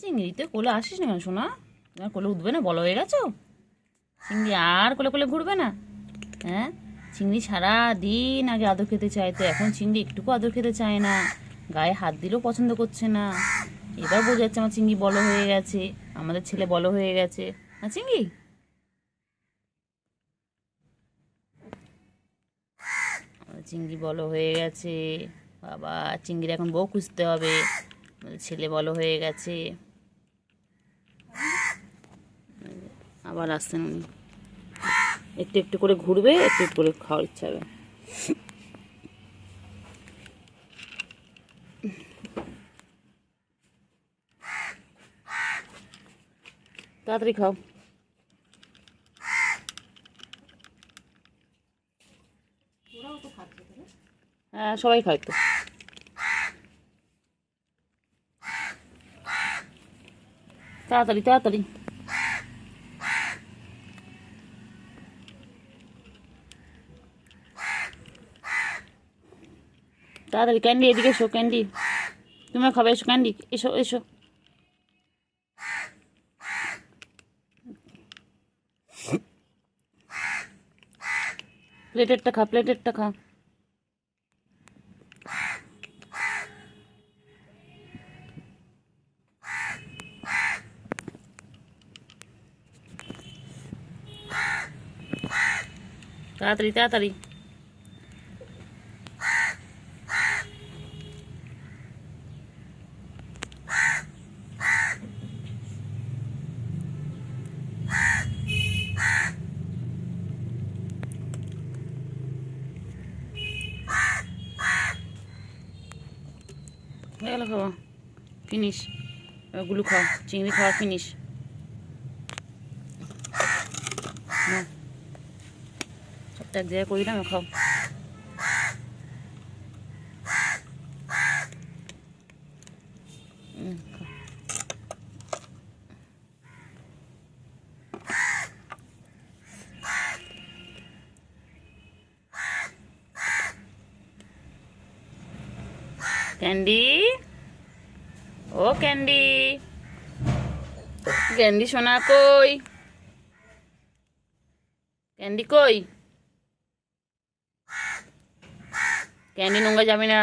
চিংড়ি তুই কোলে আসিস না কেন শোনা? তোমার কোলে উঠবে না, বলো হয়ে গেছো? চিংড়ি আর কোলে কোলে ঘুরবে না? হ্যাঁ, চিংড়ি সারা দিন আগে আদর খেতে চাইতো, এখন চিংড়ি একটুকু আদর খেতে চায় না, গায়ে হাত দিলেও পছন্দ করছে না। এবার বোঝা যাচ্ছে আমার চিংড়ি বড় হয়ে গেছে, আমাদের ছেলে বড় হয়ে গেছে। হ্যাঁ চিংড়ি, আমাদের চিংড়ি বড় হয়ে গেছে। বাবা, চিংড়ির এখন বউ খুঁজতে হবে, আমাদের ছেলে বড় হয়ে গেছে। আবার আসছেন উনি, একটু একটু করে ঘুরবে, একটু একটু করে খাওয়ার ইচ্ছা হবে। তাড়াতাড়ি খাও। হ্যাঁ, সবাই খায় তো। তাড়াতাড়ি তাড়াতাড়ি। তাড়াতাড়ি ক্যান্ডি, এদিকে এসো ক্যান্ডি, তুমিও খাবে, এসো ক্যান্ডি, এসো এসো। প্লেটেরটা খা, প্লেটেরটা খা। তাড়াতাড়ি তাড়াতাড়ি। হয়ে গেল খাওয়া, ফিনিশ। ওগুলো খাও, চিংড়ি খাওয়া ফিনিশ। সবটা এক জায়গায় করে দিলাম, খাও। ক্যান্ডি, ও ক্যান্ডি, ক্যান্ডি সোনা কই? ক্যান্ডি কই? ক্যান্ডি নোংরা যাবে না।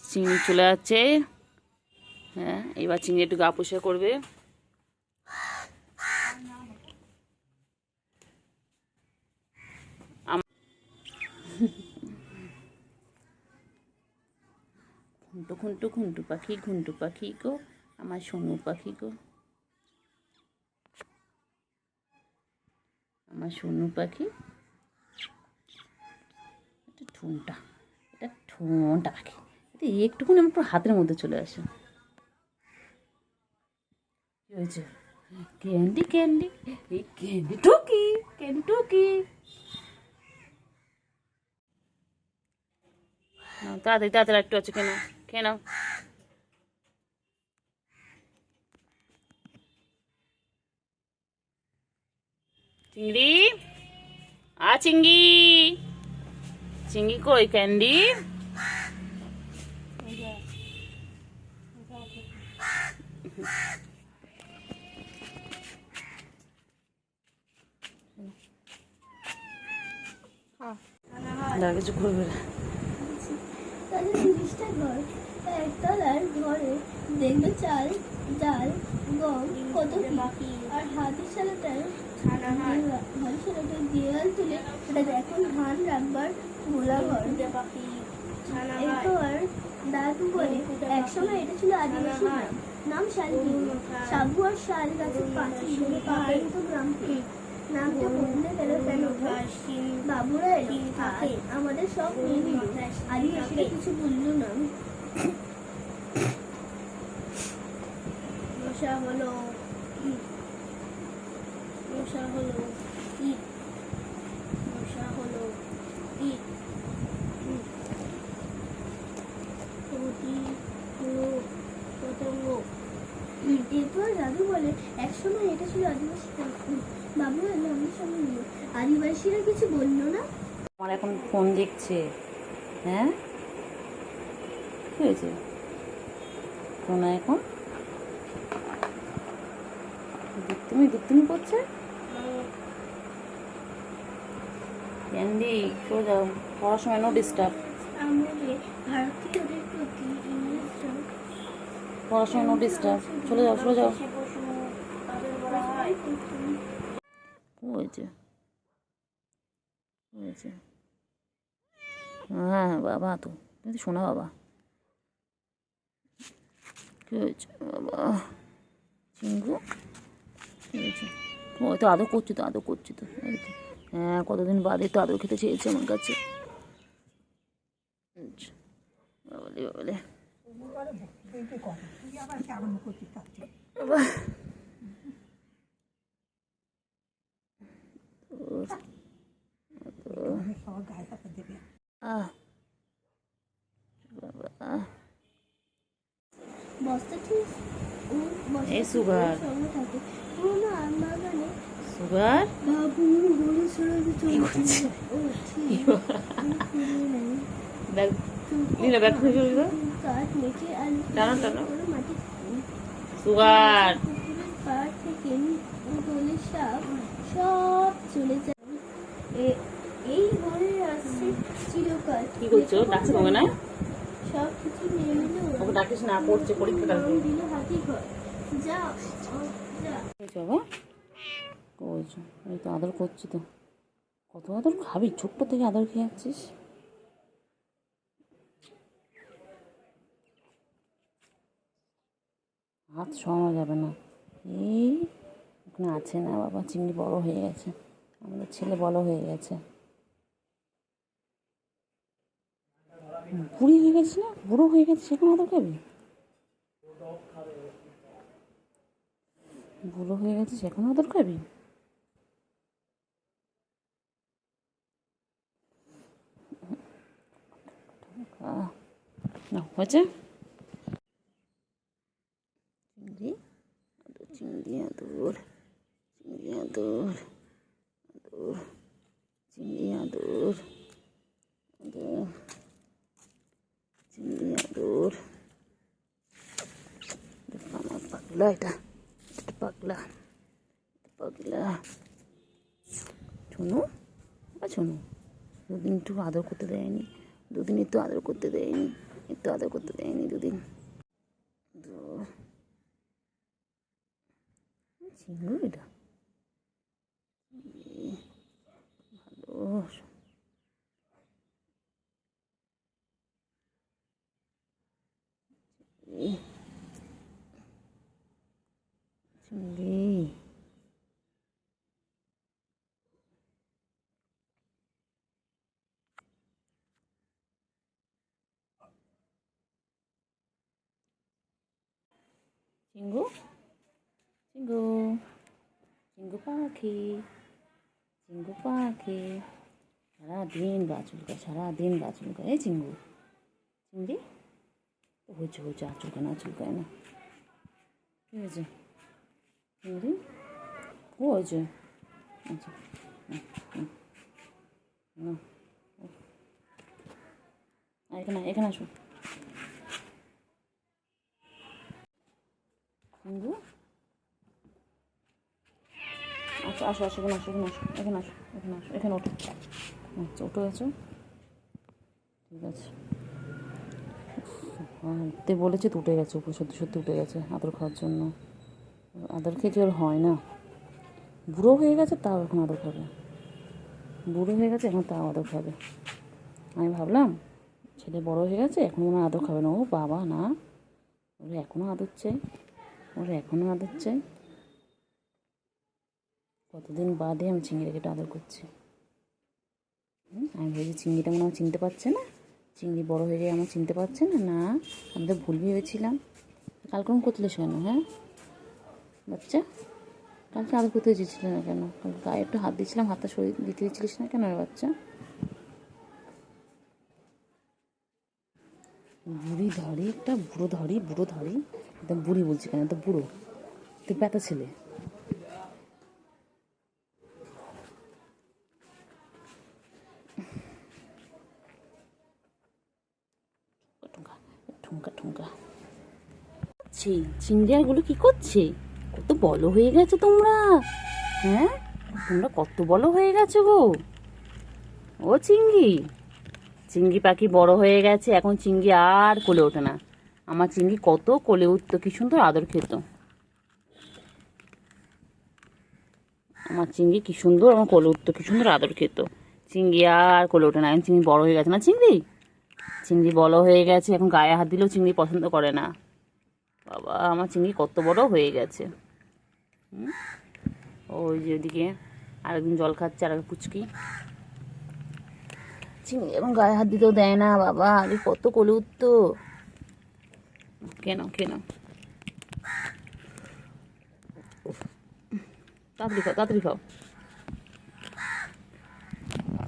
চিংড়ি চলে যাচ্ছে। হ্যাঁ, এবার চিংড়ি একটু গা পরিষ্কার করবে। ঘুন্টু ঘুন্টু ঘুন্টু পাখি, ঘুন্টু পাখি গো, আমার সোনু পাখি গো, আমার সোনু পাখি। এটা ঠোঁটা, এটা ঠোঁটা পাখি, এটা একটুখানি আমার পুরো হাতের মধ্যে চলে আসে। কি হয়েছে? ক্যান্ডি ক্যান্ডি, এই ক্যান্ডি টুকি, ক্যান্ডি টুকি। তাড়াতাড়ি তাড়াতাড়ি, একটু আছে কেন, খেয়ে নাও। চিংড়ি, চিংড়ি, চিংড়ি কই ক্যান্ডি? কিছু করবে না। তাদের 30টা ঘর, একতলার ঘরে দেখবে চাল ডাল গম কত বাকি, আর হাতিশালাটার দেয়াল তুলে ওটা এখন ধান রাখবার গোলা ঘর পাখি। এরপর দাদু বলে একসময় এটা ছিল আদিবাসী নাম, নাম শালকিনি। সাবু আর শাল গাছের পাশে পাহাড়িত গ্রামটি। নামটা বদলে গেল কেন? বাবুরা এলো থাকে, আমাদের সব নিয়ে নিল, আদিবাসীরা কিছু বললো না। মশা হলো মশা হলো ঈদ, মশা হলো ঈদ, পতঙ্গ। এরপর দাদু বলে একসময় এটা ছিল আদিবাসী গ্রাম, বাবুরা এলো আমাদের সঙ্গে নিল, আদিবাসীরা কিছু বললো না। আমার এখন ফোন দেখছে। হ্যাঁ, কী হয়েছে সোনা এখন দুষ্টুমি করছে? ক্যান্ডি চলে যাও, পড়ার সময় নো ডিস্টার্ব। আমাদের ভারতীয়দের প্রতি ইংরেজরা পড়ার সময় নো ডিস্টার্ব, চলে যাও চলে যাও। হয়েছে হয়েছে, হ্যাঁ বাবা, তো তুমি তো শোনা বাবা। কী হয়েছে বাবা চিঙ্গু, কী হয়েছে? ওই তো আদর করছি তো, আদর করছি তো, এই তো। হ্যাঁ, কতদিন বাদে তো আদর খেতে চেয়েছে আমার কাছে। আচ্ছা, বাবালে বাবালে বাবা। আহ বাবা, বস্তাটি এই সুগার সঙ্গে থাকে পুরোনো আমবাগানে সুগার বাবু গরু ছড়াতে চলছে। ও ঠিক ব্যাগ লীলা ব্যাগ থেকে চলে যাও। কাঠ মেখে আর টানো টানো মাটি সুগার। পুকুরের পাড় থেকে গলে সাপ সব চলে যায়। এই ঘরে আসছে চিরকাল। কি করছো? ডাকছে তোমাকে না? সব কিছু নিয়ে নিল ওকে ডাকিস না, পড়ছে পরীক্ষা কালকে। দিল হাতি ঘর যা যা বাবা করেছো, এই তো আদর করছি তো। কত আদর খাবি? ছোট্ট থেকে আদর খেয়ে যাচ্ছিস। হাত সরানো যাবে না। এই ওখানে আছে না বাবা, চিংড়ি বড় হয়ে গেছে, আমাদের ছেলে বড় হয়ে গেছে। বুড়ি হয়ে গেছে না, বুড়ো হয়ে গেছে, সেখানে আদর খাবি? বুড়ো হয়ে গেছে সেখানে আদর খাবি? না হয়েছে চিংড়ি আদর, চিংড়ি আদর, চিংড়ি আদর, আদর, চিংড়ি আদর, আদর, চিংড়ি আদর। আমার পাগলা, এটা এটা পাগলা, এটা পাগলা। শোনো শোনো, দুদিন একটু আদর করতে দেয়নি, দুদিন একটু আদর করতে দেয়নি, একটু আদর করতে দেয়নি দুদিন। চিংড়ি এটা ভালো। চিংড়ি চিঙ্গু চিঙ্গু চিঙ্গু পাখি, চিঙ্গু পাখি সারাদিন গা চুলকায়, সারাদিন গা চুলকায়। এই চিঙ্গু চিংড়ি হয়েছে হয়েছে, আর চুলকায় না, চুলকায় না। কী হয়েছে চিংড়ি? ও হয়েছে। আচ্ছা এখানে এখানে আসো চিঙ্গু। আচ্ছা আসো আসো, এখানে আসো, এখানে আসো, এখানে আসো, এখানে আসো, এখানে ওঠো। আচ্ছা উঠে গেছো, ঠিক আছে। তে বলেছে তো উঠে গেছে, উপরে সত্যি সত্যি উঠে গেছে আদর খাওয়ার জন্য। আদর খেয়ে কি ওর হয় না? বুড়ো হয়ে গেছে তাও এখন আদর খাবে, বুড়ো হয়ে গেছে এখন তাও আদর খাবে। আমি ভাবলাম ছেলে বড় হয়ে গেছে এখন মনে আদর খাবে না। ও বাবা না, ওরা এখনও আদর চাই, ওরা এখনও আদর চাই। কতদিন বাদে আমি চিংড়িকে আদর করছি। আমি ভেবেছি চিংড়িটা মনে হয় চিনতে পারছে না, চিংড়ি বড় হয়ে গিয়ে আমার চিনতে পারছে না। না, আমি তো ভুল ভেবেছিলাম। কালকে আমি করতেলিস কেন? হ্যাঁ বাচ্চা, কালকে আদর করতে দিচ্ছিল না কেন? কালকে গায়ে একটু হাত দিচ্ছিলাম, হাতটা সরিয়ে দিতে দিচ্ছিলিস না কেন রে বাচ্চা? বুড়ি ধরি একটা, বুড়ো ধরি, বুড়ো ধরি, একদম বুড়ি বলছি কেন, তো বুড়ো, তুই পেটা ছেলে। একটু ঠুমকা ঠুমকা। চিংড়িয়াগুলো কি করছে? কত বড় হয়ে গেছে তোমরা, হ্যাঁ তোমরা কত বড় হয়ে গেছো গো। ও চিংড়ি, চিংড়ি পাখি বড় হয়ে গেছে, এখন চিংড়ি আর কোলে ওঠে না। আমার চিংড়ি কত কোলে উঠতো, কি সুন্দর আদর খেত। আমার চিংড়ি কি সুন্দর আমার কোলে উঠতো, কি সুন্দর আদর খেত। চিংড়ি আর কোলে ওঠে না, এখন চিংড়ি বড় হয়ে গেছে না। চিংড়ি চিংড়ি বড় হয়ে গেছে, এখন গায়ে হাত দিলেও চিংড়ি পছন্দ করে না। বাবা আমার চিংড়ি কত বড় হয়ে গেছে। ওই যে ওদিকে আরেকদিন জল খাচ্ছে, আর পুচকি চিংড়ি এখন গায়ে হাত দিতেও দেয় না। বাবা আগে কত কোলে উঠতো। কেন কেন তাড়াতাড়ি খাও, তাড়াতাড়ি খাও।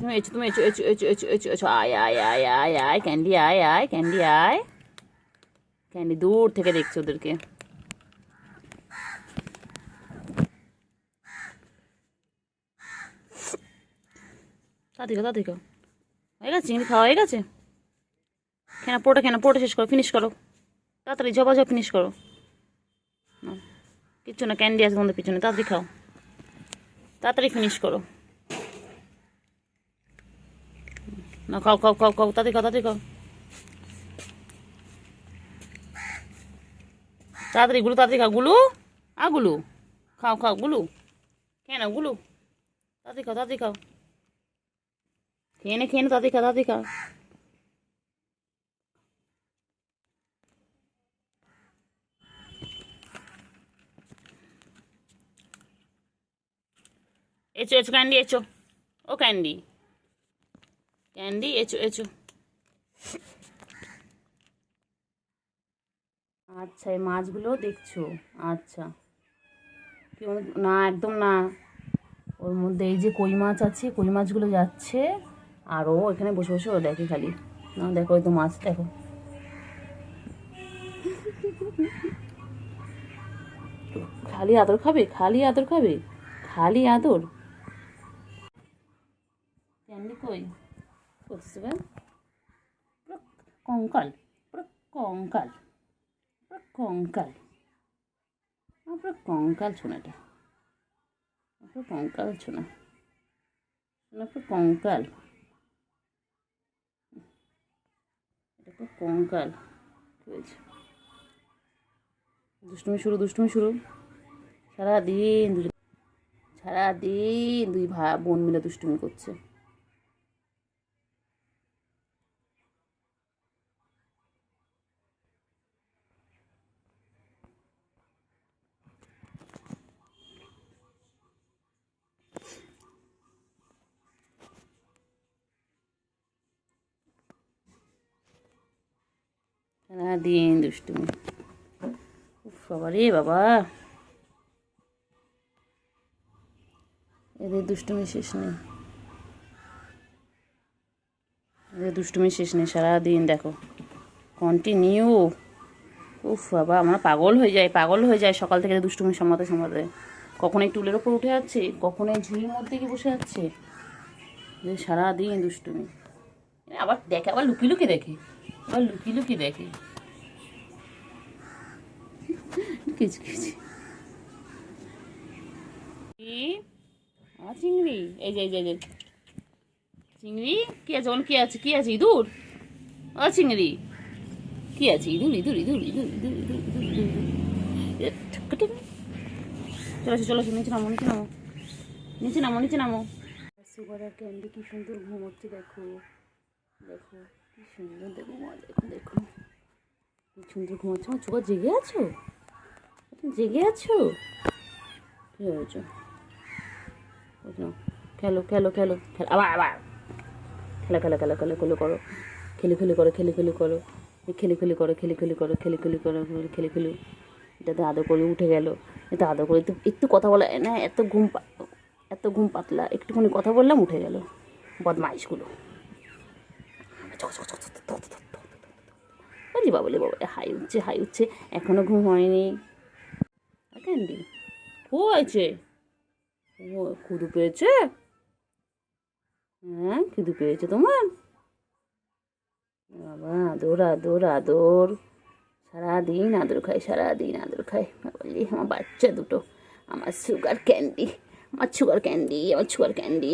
তুমি এসো এসো এসো এসো এসো এসো, আয় আয় আয় আয় আয় ক্যান্ডি, আয় আয় ক্যান্ডি, আয় ক্যান্ডি। দূর থেকে দেখছো ওদেরকে। তাড়াতাড়ি খাও, তাড়াতাড়ি খাও। হয়ে গেছে চিংড়ি খাওয়া হয়ে গেছে। পুরোটা শেষ করো, ফিনিশ করো তাড়াতাড়ি, ঝপা ফিনিশ করো। কিচ্ছু না, ক্যান্ডি আছে তোমাদের পিছনে, তাড়াতাড়ি খাও, তাড়াতাড়ি ফিনিশ করো। না খাও খাও খাও খাও, তাড়াতাড়ি খাও, তাড়াতাড়ি খাও, তাড়াতাড়ি গুলু, তাড়াতাড়ি খাও গুলু, গুলু খাও খাও গুলু, কেন গুলু, তাড়াতাড়ি খাও, তাড়াতাড়ি খাও, খেয়ে নে তাড়াতাড়ি খাও, তাড়াতাড়ি খাও। এসো এসো ক্যান্ডি এসো, ও ক্যান্ডি, ক্যান্ডি এসো এসো। আচ্ছা এই মাছগুলো দেখছো? আচ্ছা কি না, একদম না। ওর মধ্যে এই যে কই মাছ আছে, কই মাছগুলো যাচ্ছে, আর ও এখানে বসে বসে ও দেখে খালি। না দেখো ওই তো মাছ, দেখো খালি আদর খাবে, খালি আদর খাবে, খালি আদর। ক্যান্ডি কই করছে পুরো কঙ্কাল, পুরো কঙ্কাল, পুরো কঙ্কাল, পুরো কঙ্কাল ছোনাটা, পুরো কঙ্কাল ছোনা, পুরো কঙ্কাল, এটা পুরো কঙ্কাল। কি হয়েছে? দুষ্টুমি শুরু, দুষ্টুমি শুরু। সারাদিন দুই ভাই বোন মিলে দুষ্টুমি করছে। সারাদিন দুষ্টুমি। বাবা রে বাবা, এদের দুষ্টুমি শেষ নেই, এদের দুষ্টুমি শেষ নেই, সারাদিন দেখো কন্টিনিউ। উফ বাবা আমরা পাগল হয়ে যায় সকাল থেকে দুষ্টুমি সামলাতে সামলাতে। কখন এই টুলের ওপর উঠে যাচ্ছে, কখন এই ঝুড়ির মধ্যে গিয়ে বসে যাচ্ছে, যে সারাদিন দুষ্টুমি। আবার দেখে, আবার লুকিয়ে লুকিয়ে দেখে, আবার লুকিয়ে লুকিয়ে দেখে। কিছু কিছু চিংড়ি, এই যে এই যে চিংড়ি, কি আছে বল, কি আছে, কি আছে, ইঁদুর? ও চিংড়ি কি আছে? ইঁদুর ইঁদুর ইঁদুর ইঁদুর ইঁদুর ইঁদুর ইঁদুর ইঁদুর। চলো চলো, নিচে নামো, নিচে নামো, নিচে নামো, নিচে নামো। সুগার আর ক্যান্ডি কি সুন্দর ঘুমোচ্ছে, দেখো দেখো কি সুন্দর, দেখো মা, দেখো দেখো কি সুন্দর ঘুমাচ্ছে। আমার সুগার জেগে আছো, জেগে আছো, কি হয়েছো? খেলো খেলো খেলো খেলো, আবার আবার খেলা খেলা খেলা খেলা খেলো করো, খেলি খেলি করো, খেলি খেলি করো, খেলি খেলি করো, খেলি খেলি করো, খেলি খেলি করো, খেলি খেলি। এটাতে আদর করে উঠে গেল, এটা আদর করে একটু কথা বলা না, এত ঘুম পাতলা, একটুখানি কথা বললাম উঠে গেল। বদমাইশগুলো। বলি বাবলে বাবা, হাই উঠছে, এখনো ঘুম হয়নি। ক্যান্ডি হয়েছে, ক্ষুধু পেয়েছে? হ্যাঁ ক্ষুধু পেয়েছে তোমার? বাবা আদর আদর আদর। সারাদিন আদর খায়, সারাদিন আদর খায়। বলি আমার বাচ্চা দুটো, আমার সুগার ক্যান্ডি, আমার সুগার ক্যান্ডি, আমার সুগার ক্যান্ডি।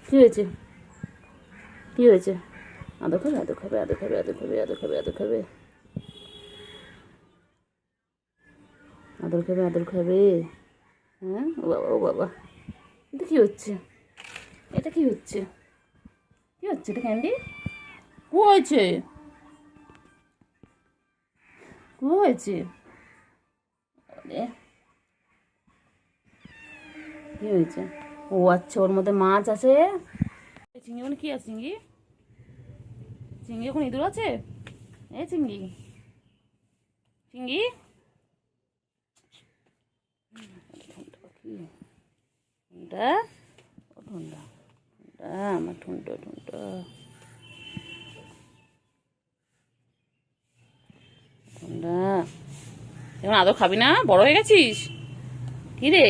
কী হয়েছে, কী হয়েছে? আদর খাবে, আদর খাবে, আদর খাবে, আদর খাবে, আদর খাবে, আদর খাবে, আদর খাবে, আদর খাবে। হ্যাঁ, ও বাবা, ও বাবা, এটা কী হচ্ছে, এটা কী হচ্ছে, কী হচ্ছে এটা ক্যান্ডি? কী হয়েছে, কী হয়েছে? কী হয়েছে? ও আচ্ছা, ওর মধ্যে মাছ আছে। চিংড়ি মানে কী আছে? চিংড়ি, চিংড়ি এখন ইঁদুর আছে? এ চিংড়ি, চিংড়ি, ঠুনটা, ও ঠুনটা, ঠুনটা, আমার ঠুনটা, ঠুনটা, ঠুনটা। এখন আদর খাবি না? বড় হয়ে গেছিস? কি রে?